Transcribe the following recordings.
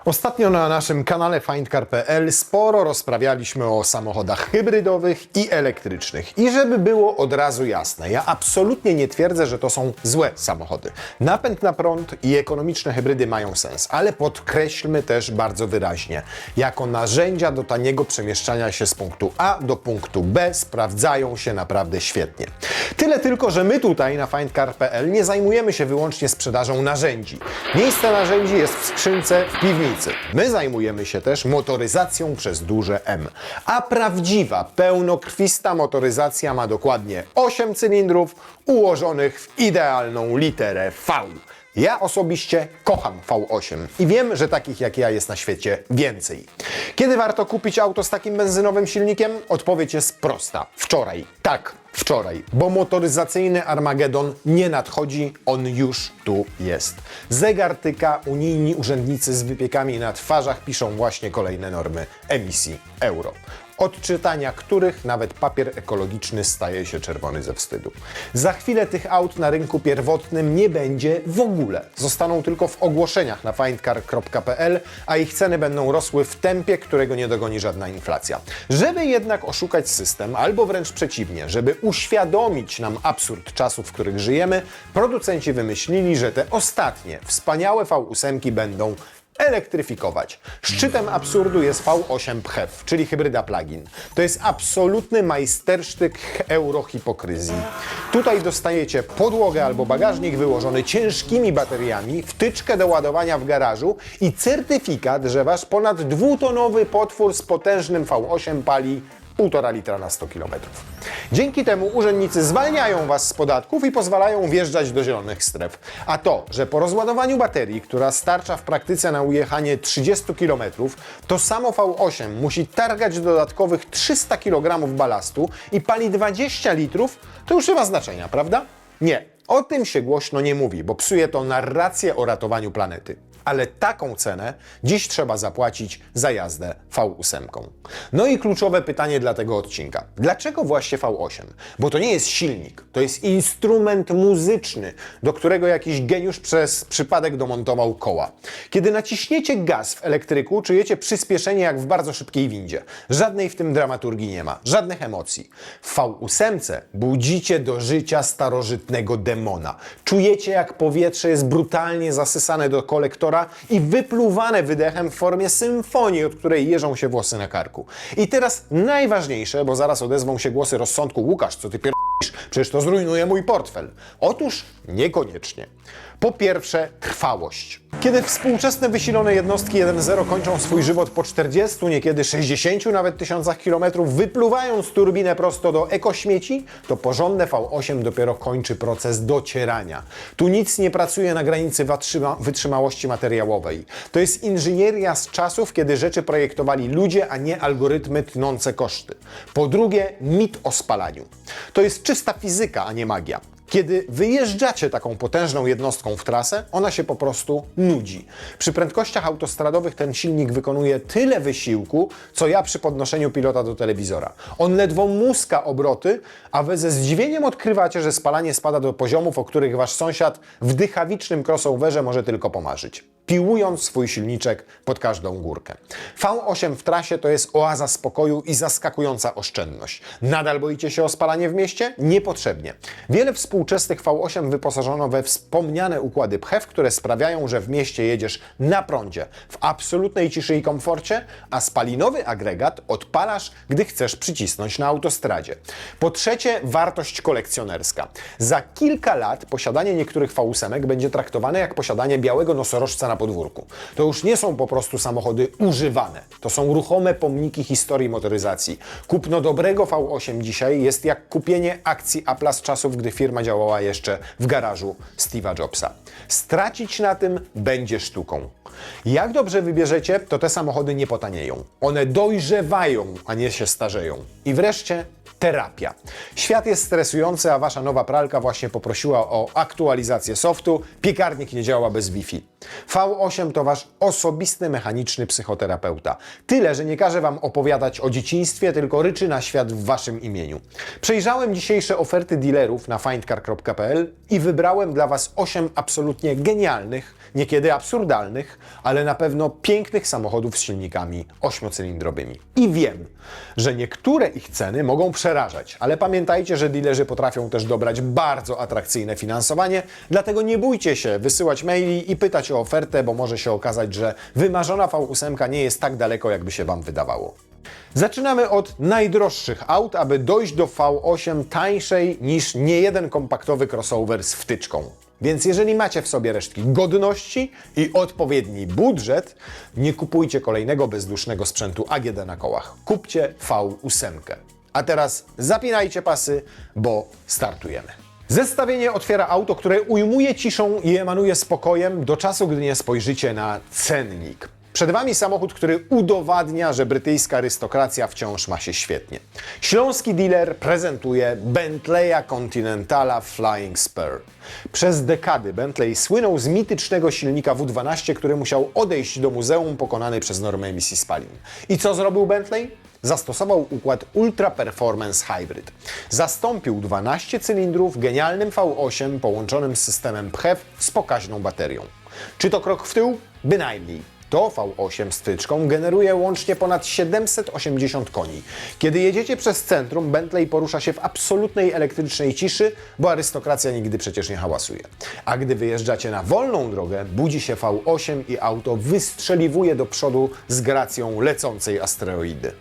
Ostatnio na naszym kanale findcar.pl sporo rozprawialiśmy o samochodach hybrydowych i elektrycznych. I żeby było od razu jasne, ja absolutnie nie twierdzę, że to są złe samochody. Napęd na prąd i ekonomiczne hybrydy mają sens, ale podkreślmy też bardzo wyraźnie, jako narzędzia do taniego przemieszczania się z punktu A do punktu B sprawdzają się naprawdę świetnie. Tyle tylko, że my tutaj na findcar.pl nie zajmujemy się wyłącznie sprzedażą narzędzi. Miejsce narzędzi jest w skrzynce w piwnicy. My zajmujemy się też motoryzacją przez duże M. A prawdziwa, pełnokrwista motoryzacja ma dokładnie 8 cylindrów ułożonych w idealną literę V. Ja osobiście kocham V8 i wiem, że takich jak ja jest na świecie więcej. Kiedy warto kupić auto z takim benzynowym silnikiem? Odpowiedź jest prosta. Wczoraj. Tak, wczoraj. Bo motoryzacyjny Armagedon nie nadchodzi, on już tu jest. Zegar tyka, unijni urzędnicy z wypiekami na twarzach piszą właśnie kolejne normy emisji euro. Od czytania których nawet papier ekologiczny staje się czerwony ze wstydu. Za chwilę tych aut na rynku pierwotnym nie będzie w ogóle. Zostaną tylko w ogłoszeniach na findcar.pl, a ich ceny będą rosły w tempie, którego nie dogoni żadna inflacja. Żeby jednak oszukać system, albo wręcz przeciwnie, żeby uświadomić nam absurd czasów, w których żyjemy, producenci wymyślili, że te ostatnie, wspaniałe V8 będą elektryfikować. Szczytem absurdu jest V8 PHEV, czyli hybryda plug-in. To jest absolutny majstersztyk eurohipokryzji. Tutaj dostajecie podłogę albo bagażnik wyłożony ciężkimi bateriami, wtyczkę do ładowania w garażu i certyfikat, że wasz ponad 2-tonowy potwór z potężnym V8 pali 1,5 litra na 100 km. Dzięki temu urzędnicy zwalniają was z podatków i pozwalają wjeżdżać do zielonych stref. A to, że po rozładowaniu baterii, która starcza w praktyce na ujechanie 30 km, to samo V8 musi targać dodatkowych 300 kg balastu i pali 20 litrów, to już nie ma znaczenia, prawda? Nie. O tym się głośno nie mówi, bo psuje to narrację o ratowaniu planety. Ale taką cenę dziś trzeba zapłacić za jazdę V8. No i kluczowe pytanie dla tego odcinka. Dlaczego właśnie V8? Bo to nie jest silnik, to jest instrument muzyczny, do którego jakiś geniusz przez przypadek domontował koła. Kiedy naciśniecie gaz w elektryku, czujecie przyspieszenie jak w bardzo szybkiej windzie. Żadnej w tym dramaturgii nie ma, żadnych emocji. W V8 budzicie do życia starożytnego demona. Czujecie, jak powietrze jest brutalnie zasysane do kolektora i wypluwane wydechem w formie symfonii, od której jeżą się włosy na karku. I teraz najważniejsze, bo zaraz odezwą się głosy rozsądku: Łukasz, co ty pierdolisz? Przecież to zrujnuje mój portfel. Otóż niekoniecznie. Po pierwsze, trwałość. Kiedy współczesne wysilone jednostki 1.0 kończą swój żywot po 40, niekiedy 60 nawet tysiącach kilometrów, wypluwając turbinę prosto do ekośmieci, to porządne V8 dopiero kończy proces docierania. Tu nic nie pracuje na granicy wytrzymałości materiałowej. To jest inżynieria z czasów, kiedy rzeczy projektowali ludzie, a nie algorytmy tnące koszty. Po drugie, mit o spalaniu. To jest czysta fizyka, a nie magia. Kiedy wyjeżdżacie taką potężną jednostką w trasę, ona się po prostu nudzi. Przy prędkościach autostradowych ten silnik wykonuje tyle wysiłku, co ja przy podnoszeniu pilota do telewizora. On ledwo muska obroty, a wy ze zdziwieniem odkrywacie, że spalanie spada do poziomów, o których wasz sąsiad w dychawicznym crossoverze może tylko pomarzyć, piłując swój silniczek pod każdą górkę. V8 w trasie to jest oaza spokoju i zaskakująca oszczędność. Nadal boicie się o spalanie w mieście? Niepotrzebnie. Wiele współczesnych V8 wyposażono we wspomniane układy PHEV, które sprawiają, że w mieście jedziesz na prądzie, w absolutnej ciszy i komforcie, a spalinowy agregat odpalasz, gdy chcesz przycisnąć na autostradzie. Po trzecie, wartość kolekcjonerska. Za kilka lat posiadanie niektórych V8 będzie traktowane jak posiadanie białego nosorożca na podwórku. To już nie są po prostu samochody używane. To są ruchome pomniki historii motoryzacji. Kupno dobrego V8 dzisiaj jest jak kupienie akcji Apple'a z czasów, gdy firma działała jeszcze w garażu Steve'a Jobsa. Stracić na tym będzie sztuką. Jak dobrze wybierzecie, to te samochody nie potanieją. One dojrzewają, a nie się starzeją. I wreszcie terapia. Świat jest stresujący, a wasza nowa pralka właśnie poprosiła o aktualizację softu, piekarnik nie działa bez Wi-Fi. V8 to wasz osobisty mechaniczny psychoterapeuta. Tyle, że nie każe wam opowiadać o dzieciństwie, tylko ryczy na świat w waszym imieniu. Przejrzałem dzisiejsze oferty dealerów na findcar.pl i wybrałem dla was 8 absolutnie genialnych, niekiedy absurdalnych, ale na pewno pięknych samochodów z silnikami 8-cylindrowymi. I wiem, że niektóre ich ceny mogą przerażać, ale pamiętajcie, że dealerzy potrafią też dobrać bardzo atrakcyjne finansowanie, dlatego nie bójcie się wysyłać maili i pytać o ofertę, bo może się okazać, że wymarzona V8 nie jest tak daleko, jakby się wam wydawało. Zaczynamy od najdroższych aut, aby dojść do V8 tańszej niż niejeden kompaktowy crossover z wtyczką. Więc jeżeli macie w sobie resztki godności i odpowiedni budżet, nie kupujcie kolejnego bezdusznego sprzętu AGD na kołach. Kupcie V8. A teraz zapinajcie pasy, bo startujemy. Zestawienie otwiera auto, które ujmuje ciszą i emanuje spokojem do czasu, gdy nie spojrzycie na cennik. Przed Wami samochód, który udowadnia, że brytyjska arystokracja wciąż ma się świetnie. Śląski dealer prezentuje Bentleya Continentala Flying Spur. Przez dekady Bentley słynął z mitycznego silnika W12, który musiał odejść do muzeum pokonany przez normę emisji spalin. I co zrobił Bentley? Zastosował układ Ultra Performance Hybrid. Zastąpił 12 cylindrów genialnym V8 połączonym z systemem PHEV z pokaźną baterią. Czy to krok w tył? Bynajmniej. To V8 z wtyczką generuje łącznie ponad 780 koni. Kiedy jedziecie przez centrum, Bentley porusza się w absolutnej elektrycznej ciszy, bo arystokracja nigdy przecież nie hałasuje. A gdy wyjeżdżacie na wolną drogę, budzi się V8 i auto wystrzeliwuje do przodu z gracją lecącej asteroidy.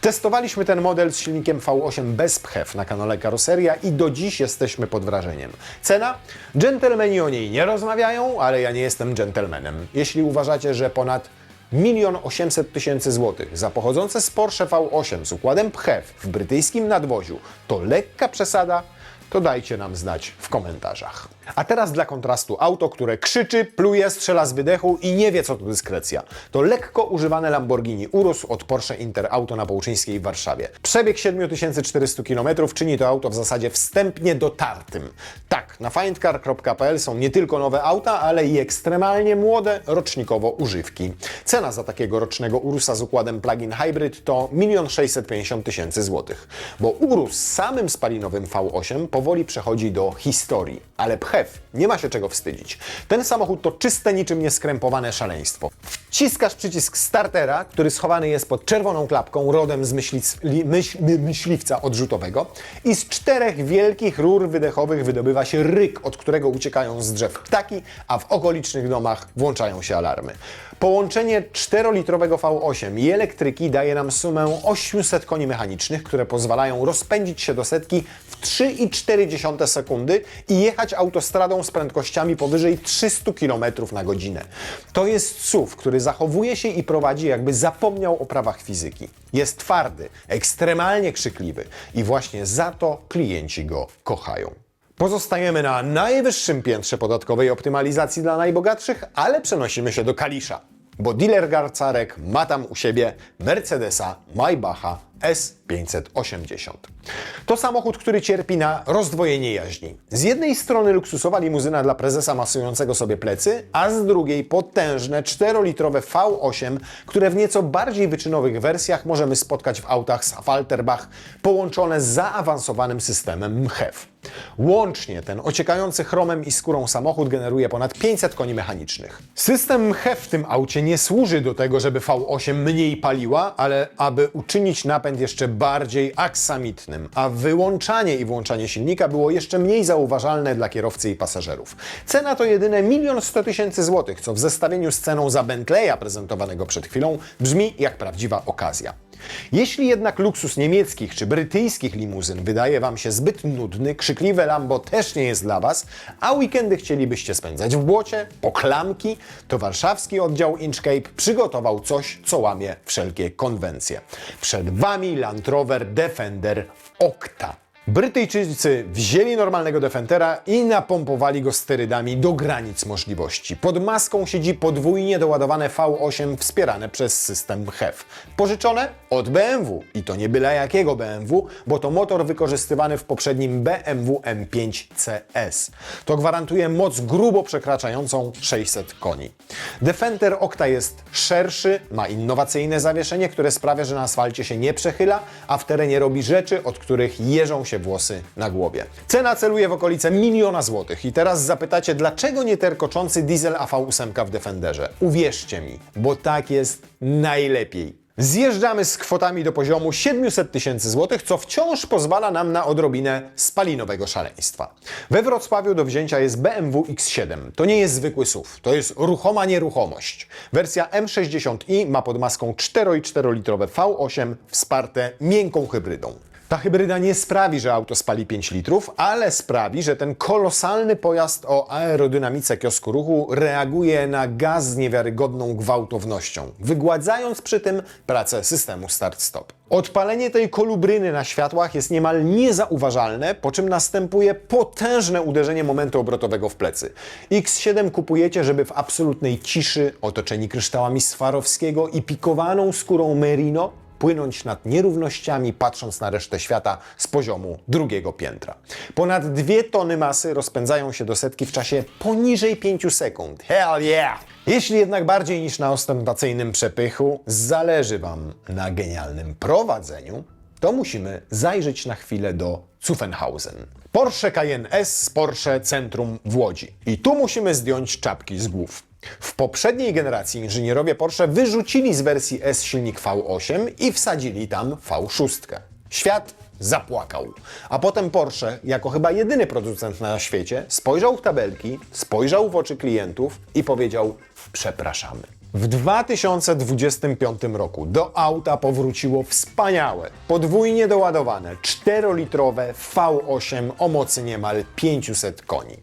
Testowaliśmy ten model z silnikiem V8 bez PHEV na kanale Karoseria i do dziś jesteśmy pod wrażeniem. Cena? Dżentelmeni o niej nie rozmawiają, ale ja nie jestem dżentelmenem. Jeśli uważacie, że ponad 1 800 000 złotych za pochodzące z Porsche V8 z układem PHEV w brytyjskim nadwoziu to lekka przesada, to dajcie nam znać w komentarzach. A teraz dla kontrastu auto, które krzyczy, pluje, strzela z wydechu i nie wie, co to dyskrecja. To lekko używane Lamborghini Urus od Porsche Interauto na Połczyńskiej w Warszawie. Przebieg 7400 km czyni to auto w zasadzie wstępnie dotartym. Tak, na findcar.pl są nie tylko nowe auta, ale i ekstremalnie młode, rocznikowo używki. Cena za takiego rocznego Urusa z układem plug-in hybrid to 1 650 000 złotych. Bo Urus z samym spalinowym V8 powoli przechodzi do historii. Ale PHEV nie ma się czego wstydzić. Ten samochód to czyste niczym nieskrępowane szaleństwo. Wciskasz przycisk startera, który schowany jest pod czerwoną klapką rodem z myśliwca odrzutowego i z 4 wielkich rur wydechowych wydobywa się ryk, od którego uciekają z drzew ptaki, a w okolicznych domach włączają się alarmy. Połączenie 4-litrowego V8 i elektryki daje nam sumę 800 koni mechanicznych, które pozwalają rozpędzić się do setki w 3,4 sekundy i jechać autostradą z prędkościami powyżej 300 km na godzinę. To jest SUV, który zachowuje się i prowadzi, jakby zapomniał o prawach fizyki. Jest twardy, ekstremalnie krzykliwy i właśnie za to klienci go kochają. Pozostajemy na najwyższym piętrze podatkowej optymalizacji dla najbogatszych, ale przenosimy się do Kalisza, bo dealer Garcarek ma tam u siebie Mercedesa Maybacha S580. To samochód, który cierpi na rozdwojenie jaźni. Z jednej strony luksusowa limuzyna dla prezesa masującego sobie plecy, a z drugiej potężne 4-litrowe V8, które w nieco bardziej wyczynowych wersjach możemy spotkać w autach z Falterbach, połączone z zaawansowanym systemem MHEV. Łącznie ten ociekający chromem i skórą samochód generuje ponad 500 koni mechanicznych. System MHEV w tym aucie nie służy do tego, żeby V8 mniej paliła, ale aby uczynić napęd jeszcze bardziej aksamitnym, a wyłączanie i włączanie silnika było jeszcze mniej zauważalne dla kierowcy i pasażerów. Cena to jedyne 1 100 000 złotych, co w zestawieniu z ceną za Bentleya prezentowanego przed chwilą brzmi jak prawdziwa okazja. Jeśli jednak luksus niemieckich czy brytyjskich limuzyn wydaje Wam się zbyt nudny, krzykliwe Lambo też nie jest dla Was, a weekendy chcielibyście spędzać w błocie, po klamki, to warszawski oddział Inchcape przygotował coś, co łamie wszelkie konwencje. Przed Wami Land Rover Defender Octa. Brytyjczycy wzięli normalnego Defendera i napompowali go sterydami do granic możliwości. Pod maską siedzi podwójnie doładowane V8 wspierane przez system HEV. Pożyczone od BMW. I to nie byle jakiego BMW, bo to motor wykorzystywany w poprzednim BMW M5 CS. To gwarantuje moc grubo przekraczającą 600 koni. Defender Octa jest szerszy, ma innowacyjne zawieszenie, które sprawia, że na asfalcie się nie przechyla, a w terenie robi rzeczy, od których jeżą się włosy na głowie. Cena celuje w okolice 1 000 000 złotych. I teraz zapytacie, dlaczego nie terkoczący diesel AV8 w Defenderze? Uwierzcie mi, bo tak jest najlepiej. Zjeżdżamy z kwotami do poziomu 700 000 złotych, co wciąż pozwala nam na odrobinę spalinowego szaleństwa. We Wrocławiu do wzięcia jest BMW X7. To nie jest zwykły SUV, to jest ruchoma nieruchomość. Wersja M60i ma pod maską 4,4 litrowe V8 wsparte miękką hybrydą. Ta hybryda nie sprawi, że auto spali 5 litrów, ale sprawi, że ten kolosalny pojazd o aerodynamice kiosku ruchu reaguje na gaz z niewiarygodną gwałtownością, wygładzając przy tym pracę systemu start-stop. Odpalenie tej kolubryny na światłach jest niemal niezauważalne, po czym następuje potężne uderzenie momentu obrotowego w plecy. X7 kupujecie, żeby w absolutnej ciszy, otoczeni kryształami Swarowskiego i pikowaną skórą Merino, płynąć nad nierównościami, patrząc na resztę świata z poziomu drugiego piętra. Ponad 2 tony masy rozpędzają się do setki w czasie poniżej 5 sekund. Hell yeah! Jeśli jednak bardziej niż na ostentacyjnym przepychu zależy Wam na genialnym prowadzeniu, to musimy zajrzeć na chwilę do Zuffenhausen. Porsche Cayenne S z Porsche Centrum w Łodzi. I tu musimy zdjąć czapki z głów. W poprzedniej generacji inżynierowie Porsche wyrzucili z wersji S silnik V8 i wsadzili tam V6. Świat zapłakał. A potem Porsche, jako chyba jedyny producent na świecie, spojrzał w tabelki, spojrzał w oczy klientów i powiedział: przepraszamy. W 2025 roku do auta powróciło wspaniałe, podwójnie doładowane, 4-litrowe V8 o mocy niemal 500 koni.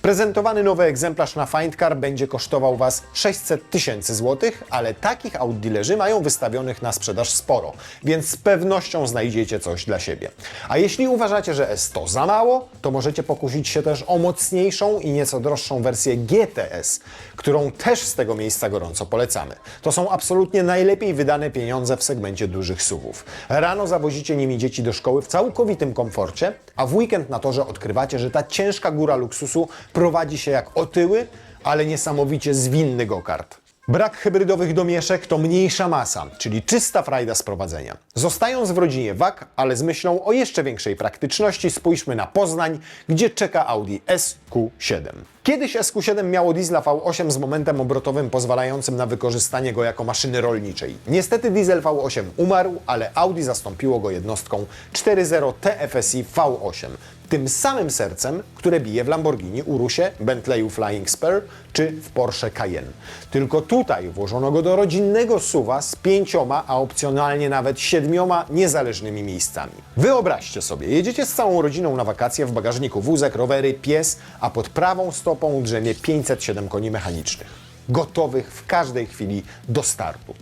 Prezentowany nowy egzemplarz na Findcar będzie kosztował Was 600 000 złotych, ale takich aut dealerzy mają wystawionych na sprzedaż sporo, więc z pewnością znajdziecie coś dla siebie. A jeśli uważacie, że S to za mało, to możecie pokusić się też o mocniejszą i nieco droższą wersję GTS, którą też z tego miejsca gorąco polecamy. To są absolutnie najlepiej wydane pieniądze w segmencie dużych SUV-ów. Rano zawozicie nimi dzieci do szkoły w całkowitym komforcie, a w weekend na torze odkrywacie, że ta ciężka góra luksusu prowadzi się jak otyły, ale niesamowicie zwinny go-kart. Brak hybrydowych domieszek to mniejsza masa, czyli czysta frajda z prowadzenia. Zostając w rodzinie WAG, ale z myślą o jeszcze większej praktyczności, spójrzmy na Poznań, gdzie czeka Audi SQ7. Kiedyś SQ7 miało diesla V8 z momentem obrotowym pozwalającym na wykorzystanie go jako maszyny rolniczej. Niestety diesel V8 umarł, ale Audi zastąpiło go jednostką 4.0 TFSI V8. Tym samym sercem, które bije w Lamborghini Urusie, Bentleyu Flying Spur czy w Porsche Cayenne. Tylko tutaj włożono go do rodzinnego SUV-a z 5, a opcjonalnie nawet 7 niezależnymi miejscami. Wyobraźcie sobie, jedziecie z całą rodziną na wakacje, w bagażniku wózek, rowery, pies, a pod prawą stopą drzemie 507 koni mechanicznych, gotowych w każdej chwili do startu.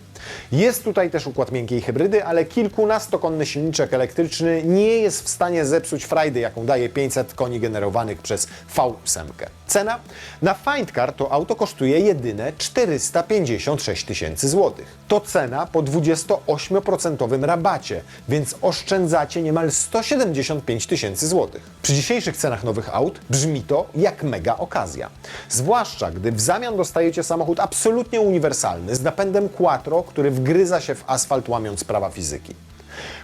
Jest tutaj też układ miękkiej hybrydy, ale kilkunastokonny silniczek elektryczny nie jest w stanie zepsuć frajdy, jaką daje 500 koni generowanych przez V8. Cena? Na Findcar to auto kosztuje jedyne 456 000 złotych. To cena po 28% rabacie, więc oszczędzacie niemal 175 000 złotych. Przy dzisiejszych cenach nowych aut brzmi to jak mega okazja. Zwłaszcza, gdy w zamian dostajecie samochód absolutnie uniwersalny z napędem quattro, który wgryza się w asfalt, łamiąc prawa fizyki.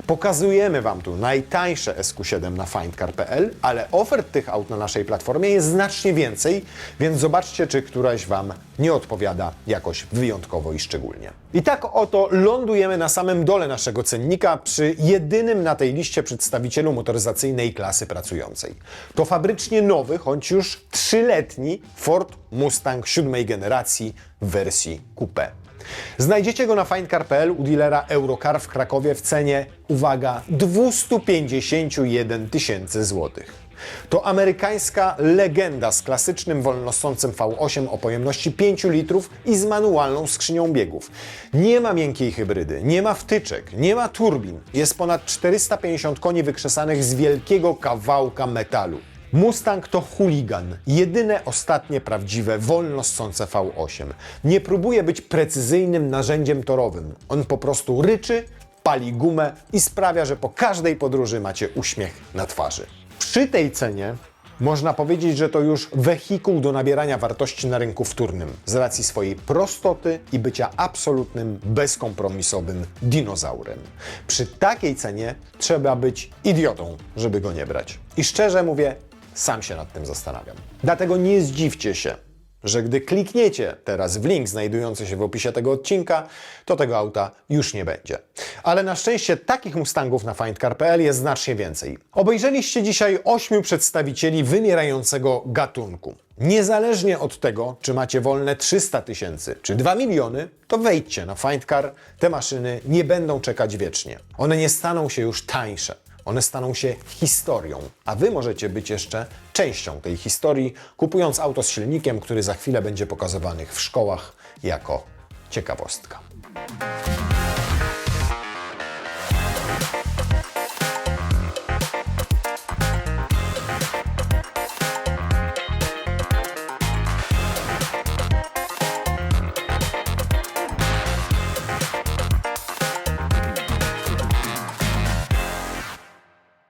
Pokazujemy Wam tu najtańsze SQ7 na findcar.pl, ale ofert tych aut na naszej platformie jest znacznie więcej, więc zobaczcie, czy któraś Wam nie odpowiada jakoś wyjątkowo i szczególnie. I tak oto lądujemy na samym dole naszego cennika przy jedynym na tej liście przedstawicielu motoryzacyjnej klasy pracującej. To fabrycznie nowy, choć już 3-letni Ford Mustang 7. generacji w wersji coupé. Znajdziecie go na findcar.pl u dealera Eurocar w Krakowie w cenie, uwaga, 251 000 złotych. To amerykańska legenda z klasycznym wolnossącym V8 o pojemności 5 litrów i z manualną skrzynią biegów. Nie ma miękkiej hybrydy, nie ma wtyczek, nie ma turbin. Jest ponad 450 koni wykrzesanych z wielkiego kawałka metalu. Mustang to chuligan, jedyne ostatnie prawdziwe, wolnossące V8. Nie próbuje być precyzyjnym narzędziem torowym. On po prostu ryczy, pali gumę i sprawia, że po każdej podróży macie uśmiech na twarzy. Przy tej cenie można powiedzieć, że to już wehikuł do nabierania wartości na rynku wtórnym z racji swojej prostoty i bycia absolutnym, bezkompromisowym dinozaurem. Przy takiej cenie trzeba być idiotą, żeby go nie brać. I szczerze mówię, sam się nad tym zastanawiam. Dlatego nie zdziwcie się, że gdy klikniecie teraz w link znajdujący się w opisie tego odcinka, to tego auta już nie będzie. Ale na szczęście takich Mustangów na findcar.pl jest znacznie więcej. Obejrzeliście dzisiaj 8 przedstawicieli wymierającego gatunku. Niezależnie od tego, czy macie wolne 300 000 czy 2 miliony, to wejdźcie na Findcar. Te maszyny nie będą czekać wiecznie. One nie staną się już tańsze. One staną się historią, a Wy możecie być jeszcze częścią tej historii, kupując auto z silnikiem, który za chwilę będzie pokazywany w szkołach jako ciekawostka.